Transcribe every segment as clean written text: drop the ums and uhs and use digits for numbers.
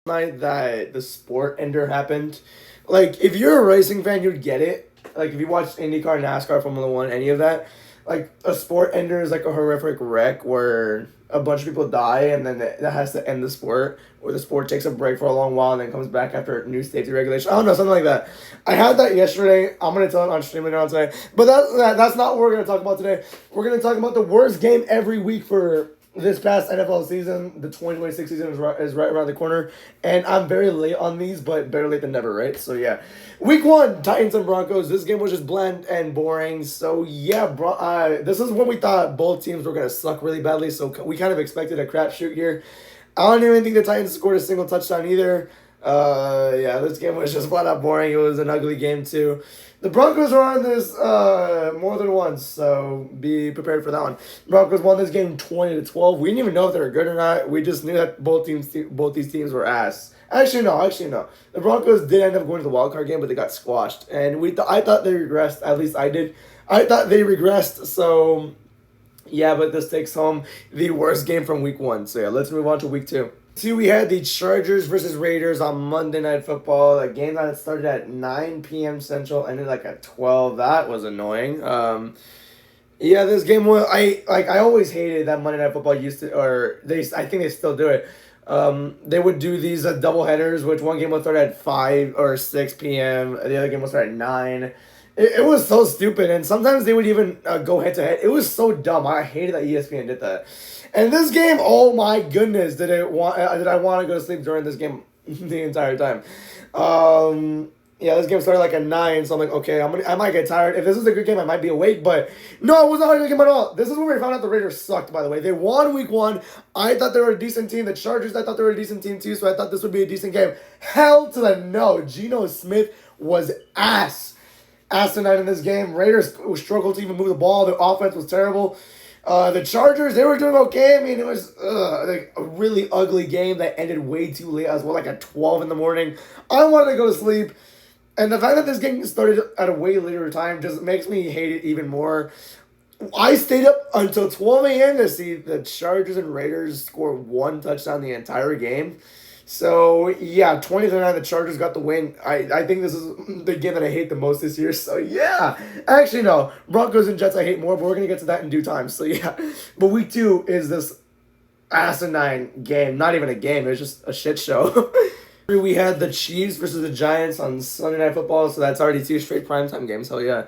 night that the sport ender happened. Like, if you're a racing fan, you'd get it. Like, if you watch IndyCar, NASCAR, Formula One, any of that, like, a sport ender is like a horrific wreck where a bunch of people die and then that has to end the sport, or the sport takes a break for a long while and then comes back after new safety regulation. I don't know, something like that. I had that yesterday. I'm gonna tell it on stream later on today. But that's not what we're gonna talk about today. We're gonna talk about the worst game every week for this past NFL season. The 2026 season is right around the corner, and I'm very late on these, but better late than never, right? So yeah, week one, Titans and Broncos. This game was just bland and boring. So yeah, this is when we thought both teams were gonna suck really badly. So we kind of expected a crapshoot here. I don't even think the Titans scored a single touchdown either. Yeah, this game was just flat out boring. It was an ugly game too. The Broncos are on this more than once, so be prepared for that one. Broncos won this game 20-12. We didn't even know if they were good or not. We just knew that both these teams were ass. Actually, no. The Broncos did end up going to the wild card game, but they got squashed. And I thought they regressed. At least I did. I thought they regressed. So yeah, but this takes home the worst game from week one. So yeah, let's move on to week two. We had the Chargers versus Raiders on Monday Night Football. A game that started at 9 p.m. Central, ended like at 12. That was annoying. Yeah, this game was I always hated that Monday Night Football used to, or I think they still do it. They would do these double headers, which one game would start at 5 or 6 p.m. The other game would start at 9. It was so stupid, and sometimes they would even go head to head. It was so dumb. I hated that ESPN did that. And this game, oh my goodness, did I want to go to sleep during this game the entire time. Yeah, this game started like at 9, so I'm like, okay, I might get tired. If this is a good game, I might be awake, but no, it was not a good game at all. This is where we found out the Raiders sucked, by the way. They won week one. I thought they were a decent team. The Chargers, I thought they were a decent team too, so I thought this would be a decent game. Hell to the no. Geno Smith was asinine in this game. Raiders struggled to even move the ball. The offense was terrible. The Chargers, they were doing okay. I mean, it was like a really ugly game that ended way too late as well, like at 12 in the morning. I wanted to go to sleep. And the fact that this game started at a way later time just makes me hate it even more. I stayed up until 12 a.m. to see the Chargers and Raiders score one touchdown the entire game. So, yeah, 20-9, the Chargers got the win. I think this is the game that I hate the most this year. So, yeah. Actually, no. Broncos and Jets I hate more, but we're going to get to that in due time. So, yeah. But week two is this asinine game. Not even a game. It was just a shit show. We had the Chiefs versus the Giants on Sunday Night Football. So, that's already 2 straight primetime games. Hell, yeah.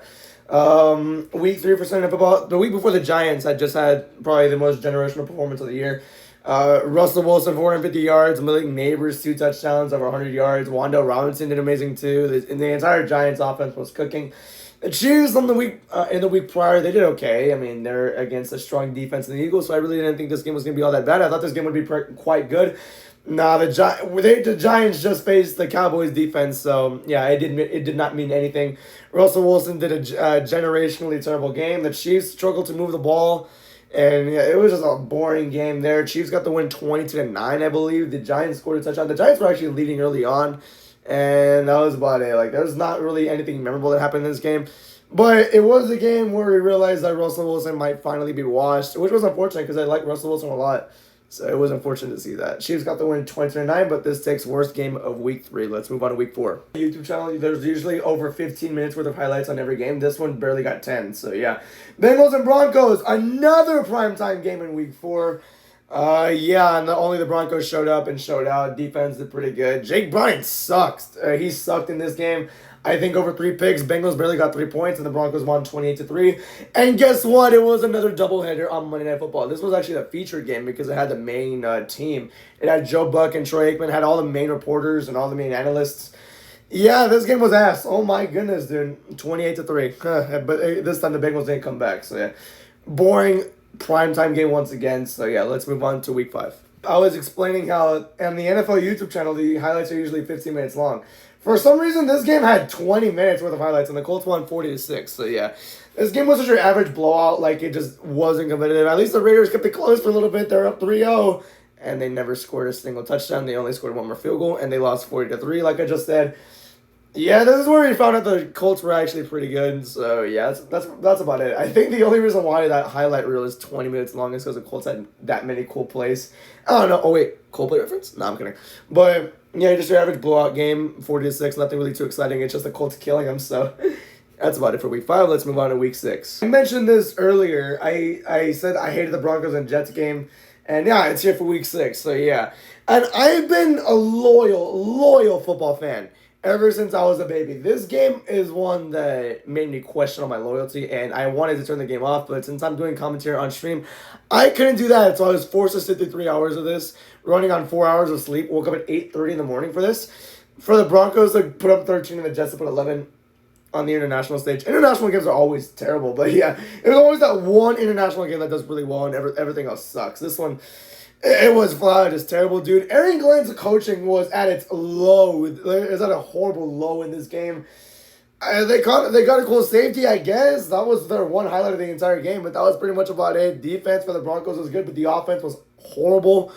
Week three for Sunday Night Football. The week before the Giants, I just had probably the most generational performance of the year. Russell Wilson, 450 yards. Malik Neighbors, 2 touchdowns, over 100 yards. Wan'Dale Robinson did amazing too. The entire Giants offense was cooking. The Chiefs in the week prior, they did okay. I mean, they're against a strong defense in the Eagles, so I really didn't think this game was going to be all that bad. I thought this game would be quite good. Nah, the Giants just faced the Cowboys defense, so yeah, it did not mean anything. Russell Wilson did a generationally terrible game. The Chiefs struggled to move the ball. And yeah, it was just a boring game there. Chiefs got the win 22-9, I believe. The Giants scored a touchdown. The Giants were actually leading early on, and that was about it. Like, there's not really anything memorable that happened in this game. But it was a game where we realized that Russell Wilson might finally be washed, which was unfortunate because I like Russell Wilson a lot. So it was unfortunate to see that. Chiefs got the win 20-9, but this takes worst game of week 3. Let's move on to week 4. YouTube channel, there's usually over 15 minutes worth of highlights on every game. This one barely got 10, so yeah. Bengals and Broncos, another primetime game in week 4. Yeah, and only the Broncos showed up and showed out. Defense did pretty good. Jake Bryan sucks. He sucked in this game. I think over 3 picks, Bengals barely got 3 points, and the Broncos won 28-3. And guess what? It was another doubleheader on Monday Night Football. This was actually the featured game because it had the main team. It had Joe Buck and Troy Aikman, had all the main reporters and all the main analysts. Yeah, this game was ass. Oh my goodness, dude. 28-3. But this time the Bengals didn't come back. So yeah, boring primetime game once again. So yeah, let's move on to week 5. I was explaining how on the NFL YouTube channel, the highlights are usually 15 minutes long. For some reason, this game had 20 minutes worth of highlights, and the Colts won 40-6. So yeah, this game was just your average blowout. Like, it just wasn't competitive. At least the Raiders kept it close for a little bit. They're up 3-0, and they never scored a single touchdown. They only scored 1 more field goal, and they lost 40-3, like I just said. Yeah, this is where we found out the Colts were actually pretty good. So yeah, that's about it. I think the only reason why that highlight reel is 20 minutes long is because the Colts had that many cool plays. I don't know. Oh wait, Coldplay reference? No, I'm kidding. But Yeah, just your average blowout game, 40-6. Nothing really too exciting. It's just the Colts killing them. So that's about it for week 5. Let's move on to week 6. I mentioned this earlier. I said I hated the Broncos and Jets game, and yeah, it's here for week 6. So yeah, and I've been a loyal football fan ever since I was a baby. This game is one that made me question all my loyalty, and I wanted to turn the game off, but since I'm doing commentary on stream, I couldn't do that, so I was forced to sit through 3 hours of this, running on 4 hours of sleep. Woke up at 8:30 in the morning for this. For the Broncos to put up 13 and the Jets to put 11 on the international stage. International games are always terrible, but yeah, there's always that one international game that does really well, and everything else sucks. This one, it was flat, just terrible, dude. Aaron Glenn's coaching was at its low. It was at a horrible low in this game. They got a cool safety, I guess. That was their one highlight of the entire game, but that was pretty much about it. Defense for the Broncos was good, but the offense was horrible.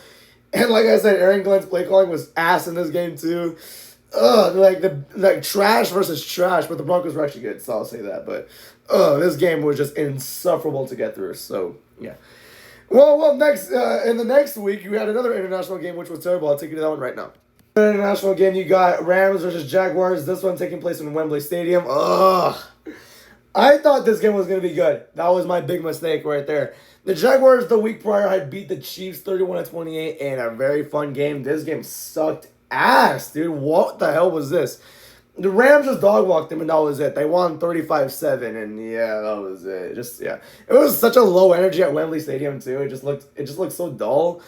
And like I said, Aaron Glenn's play calling was ass in this game too. Like trash versus trash, but the Broncos were actually good, so I'll say that. But this game was just insufferable to get through. So yeah. Well, next in the next week you had another international game which was terrible. I'll take you to that one right now. International game, you got Rams versus Jaguars. This one taking place in Wembley Stadium. Ugh. I thought this game was going to be good. That was my big mistake right there. The Jaguars the week prior had beat the Chiefs 31-28 in a very fun game. This game sucked ass, dude. What the hell was this? The Rams just dog walked them and that was it. They won 35-7 and yeah, that was it. It was such a low energy at Wembley Stadium too. It just looked so dull.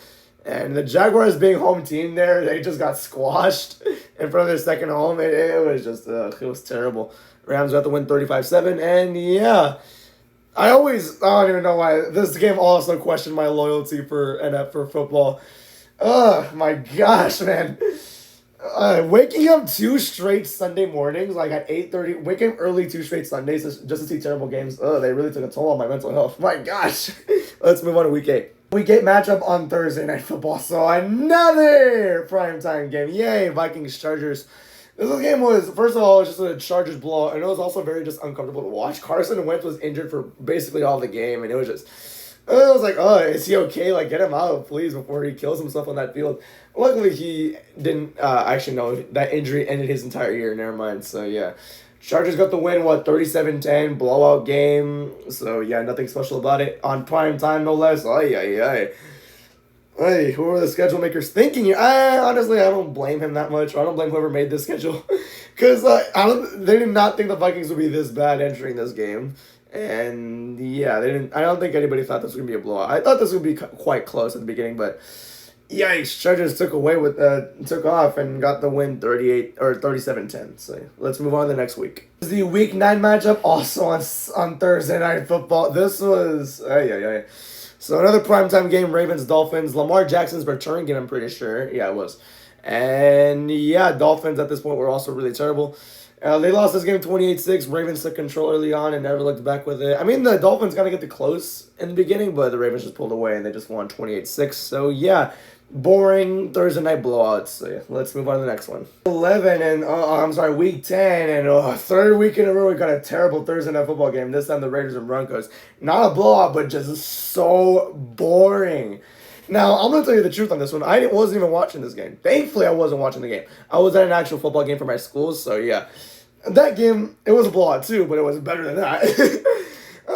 And the Jaguars being home team there, they just got squashed in front of their second home. It was just, it was terrible. Rams got to win 35-7, and yeah. I don't even know why. This game also questioned my loyalty for NF for football. My gosh, man. Waking up 2 straight Sunday mornings, like at 8:30, waking up early 2 straight Sundays just to see terrible games. They really took a toll on my mental health. My gosh. Let's move on to week 8. Week 8 matchup on Thursday Night Football. So another primetime game. Yay, Vikings Chargers. This game was, first of all, it was just a Chargers blowout, and it was also very just uncomfortable to watch. Carson Wentz was injured for basically all the game, and it was like, oh, is he okay? Like, get him out, please, before he kills himself on that field. Luckily, he didn't actually know that injury ended his entire year. Never mind. So, yeah. Chargers got the win, 37-10, blowout game. So, yeah, nothing special about it. On prime time, no less. Ay. Hey, who are the schedule makers thinking? Honestly, I don't blame him that much. I don't blame whoever made this schedule. Because they did not think the Vikings would be this bad entering this game. And, yeah, I don't think anybody thought this was going to be a blowout. I thought this would be quite close at the beginning, but yikes, Chargers took off and got the win 37-10. So let's move on to the next week. This is the week 9 matchup, also on Thursday Night Football. This was so another primetime game, Ravens-Dolphins. Lamar Jackson's return game, I'm pretty sure. Yeah, it was. And yeah, Dolphins at this point were also really terrible. They lost this game 28-6. Ravens took control early on and never looked back with it. I mean, the Dolphins got to get the close in the beginning, but the Ravens just pulled away and they just won 28-6. So yeah, boring Thursday night blowouts. So yeah, let's move on to the next one. Week 10, and third week in a row we got a terrible Thursday night football game. This time the Raiders and Broncos. Not a blowout, but just so boring. Now, I'm going to tell you the truth on this one. I wasn't even watching this game. Thankfully, I wasn't watching the game. I was at an actual football game for my school, so yeah. That game, it was a blowout too, but it was better than that.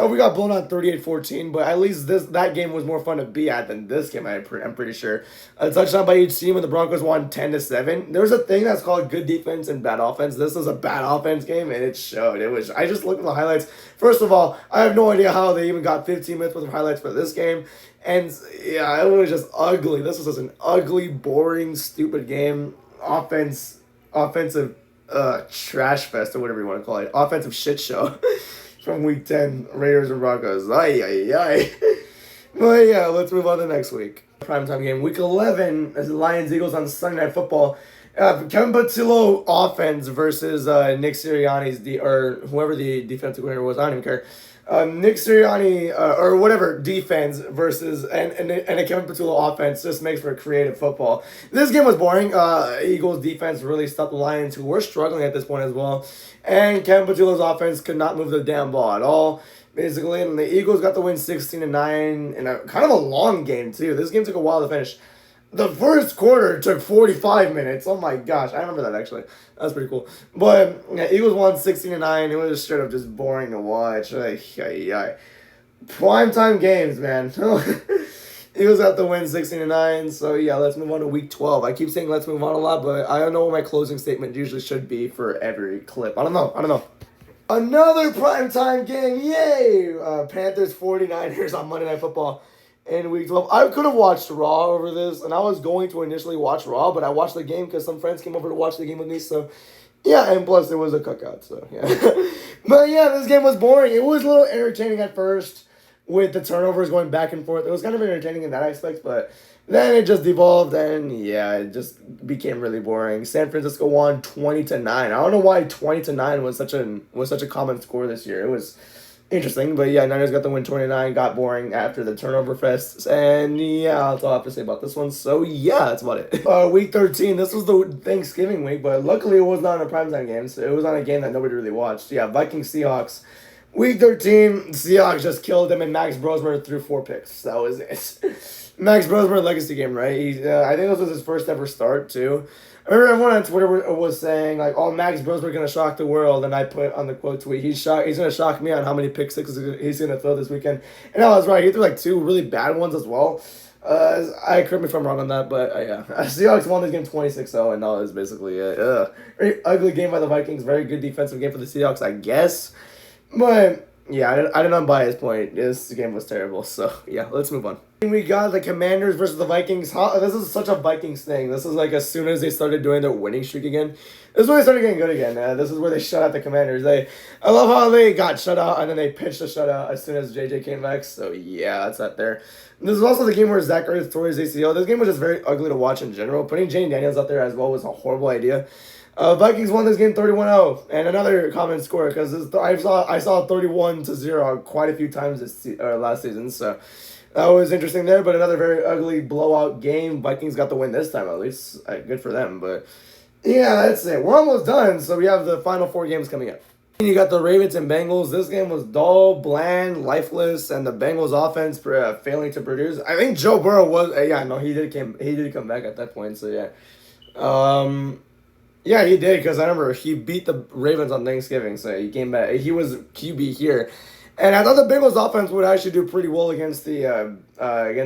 We got blown out 38-14, but at least that game was more fun to be at than this game, I'm pretty sure. A touchdown by each team when the Broncos won 10-7. There's a thing that's called good defense and bad offense. This was a bad offense game, and it showed. I just looked at the highlights. First of all, I have no idea how they even got 15 minutes worth of highlights for this game. And yeah, it was just ugly. This was just an ugly, boring, stupid game. Offensive trash fest or whatever you want to call it. Offensive shit show from week 10, Raiders and Broncos. Ay. But yeah, let's move on to next week. Primetime game, week 11, as the Lions-Eagles on Sunday Night Football. Kevin Patullo offense versus Nick Sirianni's or whoever the defensive coordinator was. I don't even care. Nick Sirianni or whatever defense versus and a Kevin Patullo offense just makes for creative football. This game was boring. Eagles defense really stopped the Lions, who were struggling at this point as well, and Kevin Patullo's offense could not move the damn ball at all. Basically, and the Eagles got the win 16-9 in a kind of a long game too. This game took a while to finish. The first quarter took 45 minutes. Oh my gosh, I remember that actually. That was pretty cool. But yeah, Eagles won 16-9. It was straight up just boring to watch. Primetime games, man. Eagles have to win 16-9. So yeah, let's move on to week 12. I keep saying let's move on a lot, but I don't know what my closing statement usually should be for every clip. I don't know. Another primetime game. Yay! Panthers 49ers on Monday Night Football in week 12. I could have watched Raw over this, and I was going to initially watch Raw, but I watched the game because some friends came over to watch the game with me, so yeah, and plus it was a cookout, so yeah. But yeah, this game was boring. It was a little entertaining at first with the turnovers going back and forth. It was kind of entertaining in that aspect, but then it just devolved, and yeah, it just became really boring. San Francisco won 20-9. I don't know why 20-9 was such a common score this year. It was interesting, but yeah, Niners got the win 29. Got boring after the turnover fest, and yeah, that's all I have to say about this one. So yeah, that's about it. Week 13. This was the Thanksgiving week, but luckily it was not on a primetime game. So it was on a game that nobody really watched. Yeah, Vikings Seahawks. Week 13, Seahawks just killed them, and Max Brosmer threw 4 picks. That was it. Max Brosmer legacy game, right? I think this was his first ever start too. I remember everyone on Twitter was saying like, "Oh, Max Brosmer gonna shock the world," and I put on the quote tweet, "He's gonna shock me on how many pick sixes he's gonna throw this weekend." And I was right. He threw like 2 really bad ones as well. I correct me if I'm wrong on that, but yeah, Seahawks won this game 26-0, and that was basically it. Very ugly game by the Vikings. Very good defensive game for the Seahawks, I guess. But yeah, I did not buy his point. This game was terrible. So yeah, let's move on. We got the Commanders versus the Vikings. This is such a Vikings thing. This is like as soon as they started doing their winning streak again. This is when they started getting good again. This is where they shut out the Commanders. I love how they got shut out and then they pitched a shutout as soon as JJ came back. So yeah, that's that there. This is also the game where Zach Ertz tore his ACL. This game was just very ugly to watch in general. Putting Jane Daniels out there as well was a horrible idea. Vikings won this game 31-0, and another common score because I saw 31-0 quite a few times last season, so that was interesting there. But another very ugly blowout game. Vikings got the win this time at least. Good for them. But yeah, that's it. We're almost done, so we have the final 4 games coming up. You got the Ravens and Bengals. This game was dull, bland, lifeless, and the Bengals offense failing to produce. I think Joe Burrow was he did come back at that point. So yeah. Yeah, he did because I remember he beat the Ravens on Thanksgiving, so he came back. He was QB here, and I thought the Bengals offense would actually do pretty well against the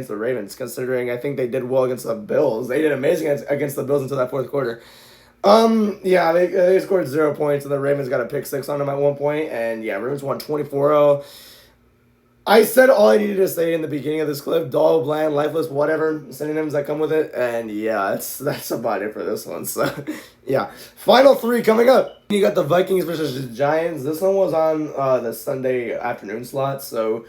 Ravens, considering I think they did well against the Bills. They did amazing against the Bills until that fourth quarter. Yeah, they scored 0 points, and the Ravens got a pick 6 on them at one point, and yeah, Ravens won 24-0. I said all I needed to say in the beginning of this clip: dull, bland, lifeless, whatever synonyms that come with it, and yeah, that's about it for this one. So, yeah, final 3 coming up. You got the Vikings versus the Giants. This one was on the Sunday afternoon slot, so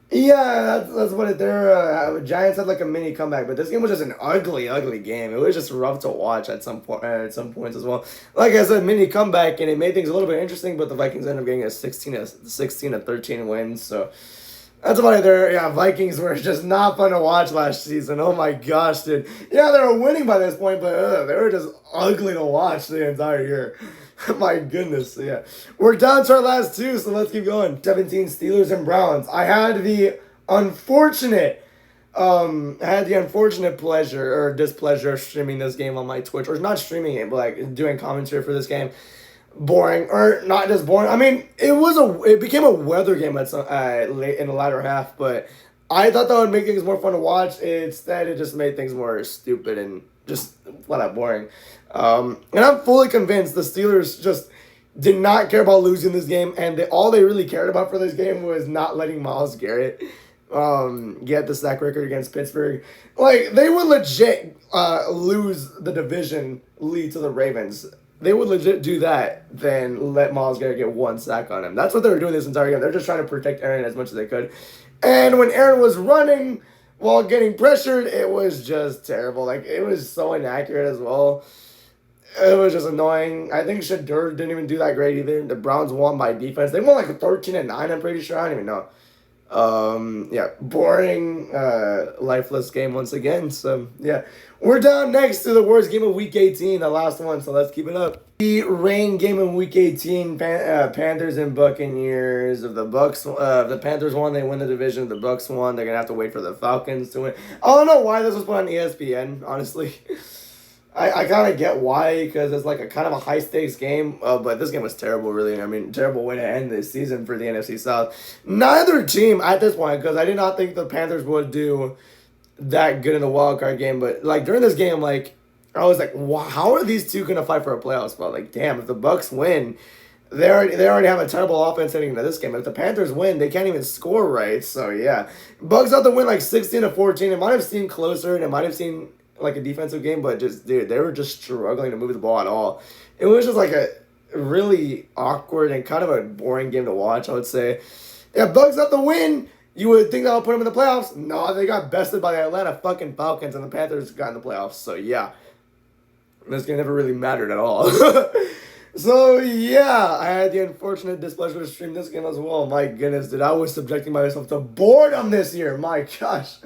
yeah, that's what it. Giants had like a mini comeback, but this game was just an ugly, ugly game. It was just rough to watch at some point, at some points as well. Like I said, mini comeback, and it made things a little bit interesting. But the Vikings ended up getting a 16-13 win, so. That's about it there. Yeah, Vikings were just not fun to watch last season. Oh my gosh, dude. Yeah, they were winning by this point, but they were just ugly to watch the entire year. My goodness, yeah. We're down to our last 2, so let's keep going. 17 Steelers and Browns. I had the unfortunate pleasure or displeasure of streaming this game on my Twitch, or not streaming it, but like doing commentary for this game. Boring, or not just boring. I mean, it became a weather game at some late in the latter half, but I thought that would make things more fun to watch. Instead, it just made things more stupid and just flat out boring. And I'm fully convinced the Steelers just did not care about losing this game, and all they really cared about for this game was not letting Myles Garrett get the sack record against Pittsburgh. Like, they would legit lose the division lead to the Ravens. They would legit do that than let Myles Garrett get 1 sack on him. That's what they were doing this entire game. They're just trying to protect Aaron as much as they could. And when Aaron was running while getting pressured, it was just terrible. Like, it was so inaccurate as well. It was just annoying. I think Shedeur didn't even do that great either. The Browns won by defense. They won like 13-9, I'm pretty sure. I don't even know. Yeah, boring, lifeless game once again. So yeah, we're down next to the worst game of Week 18, the last one. So let's keep it up. The rain game in Week 18, Panthers and Buccaneers. If the the Panthers won, they win the division. If the Bucks won, they're gonna have to wait for the Falcons to win. I don't know why this was put on ESPN. Honestly, I kind of get why, because it's like a kind of a high stakes game. But this game was terrible, really. I mean, terrible way to end this season for the NFC South. Neither team at this point, because I did not think the Panthers would do that good in the wild card game. But like during this game, like I was like, wow, how are these two gonna fight for a playoff spot? Like, damn, if the Bucks win, they already have a terrible offense heading into this game. If the Panthers win, they can't even score right. So yeah, Bucks have to win like 16-14. It might have seemed closer, and it might have seemed like a defensive game, but just dude, they were just struggling to move the ball at all. It was just like a really awkward and kind of a boring game to watch, I would say. Yeah, Bucks have to win. You would think that'll put them in the playoffs. No, they got bested by the Atlanta fucking Falcons, and the Panthers got in the playoffs. So yeah, this game never really mattered at all. So yeah, I had the unfortunate displeasure to stream this game as well. My goodness, dude, I was subjecting myself to boredom this year. My gosh.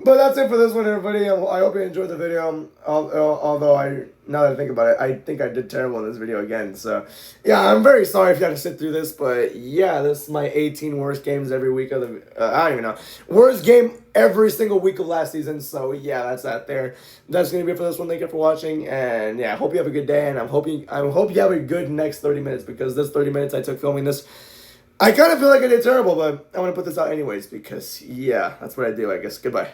But that's it for this one, everybody. I hope you enjoyed the video. Although now that I think about it, I think I did terrible in this video again. So, yeah, I'm very sorry if you had to sit through this. But yeah, this is my 18 worst games every week of the. I don't even know, worst game every single week of last season. So yeah, that's that there. That's gonna be it for this one. Thank you for watching, and yeah, I hope you have a good day. And I hope you have a good next 30 minutes, because this 30 minutes I took filming this, I kind of feel like I did terrible, but I want to put this out anyways because, yeah, that's what I do, I guess. Goodbye.